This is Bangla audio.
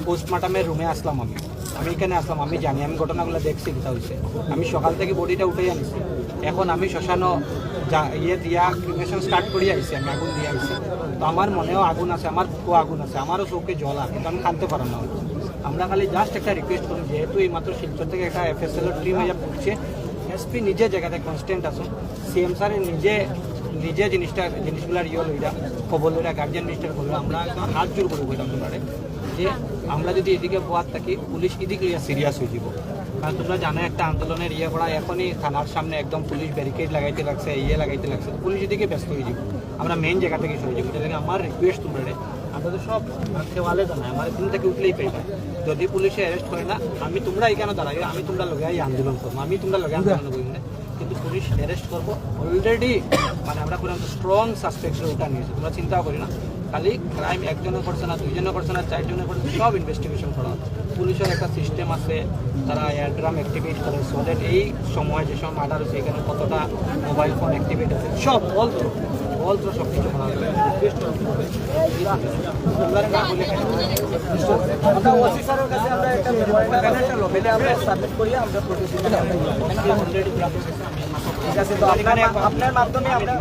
পোস্টমর্টমের রুমে আসলাম, আমি এখানে আসলাম, আমি জানি, আমি ঘটনাগুলো দেখছি কোথা হয়েছে। আমি সকাল থেকে বডিটা উঠে আনিছি, এখন আমি শ্মশানও ইয়ে দিয়া ক্রিমেশন স্টার্ট করিয়ে আইছি, আমি আগুন দিয়ে আইছি। তো আমার মনেও আগুন আছে, আমার বুকেও আগুন আছে, আমারও চোখে জল আছে, কিন্তু আমি কানতে পারলাম না। আমরা খালি জাস্ট একটা রিকোয়েস্ট করি, যেহেতু এই মাত্র শিলচর থেকে একটা FSL টিম হয়ে পড়ছে, এসপি নিজে জায়গাতে কনস্ট্যান্ট আসুন, CM স্যারের নিজে জিনিসগুলার ইয়ে লইরা খবর লইরা গার্জিয়ান মিনিস্টার করলো, আমরা একদম হাত জোর করে বললাম তোমারে যে আমরা যদি এদিকে বোয়ার থাকি, পুলিশ এদিকে সিরিয়াস হয়ে যাব। কারণ তোমরা জানো একটা আন্দোলনের ইয়ে করা, এখনই থানার সামনে একদম পুলিশ ব্যারিকেড লাগাইতে লাগছে, লাগাইতে লাগছে, পুলিশ এদিকে ব্যস্ত হয়ে যাব, আমরা মেইন জায়গা থেকে সরে যাবো। যেটাকে আমার রিকোয়েস্ট তোমরা, আমরা তো সব দেওয়ালে জানাই, আমার দিন থেকে উঠলেই পাইবা, যদি পুলিশে অ্যারেস্ট করে না, আমি তোমরা এখানে দাঁড়াই, আমি তোমরা লগে আন্দোলন করবো, আমি তোমরা লগে আন্দোলন করি না, কিন্তু পুলিশ অ্যারেস্ট করবো অলরেডি। মানে আমরা পুরো স্ট্রং সাসপেক্টরে ওটা নিয়েছি, তোমরা চিন্তাও করি না। খালি ক্রাইম একজনের করছে না, দুইজনের করছে না, চারজনের করছে, সব ইনভেস্টিগেশন করা। পুলিশের একটা সিস্টেম আছে, তারা এয়ারড্রাম অ্যাক্টিভেট করে, সো দ্যাট এই সময় যে সময় মার্ডার হচ্ছে এখানে কতটা মোবাইল ফোন অ্যাক্টিভেট আছে, সব অল থ্রু সব কিছু করা হবে। ঠিক আছে, তো আপনার মাধ্যমে আমরা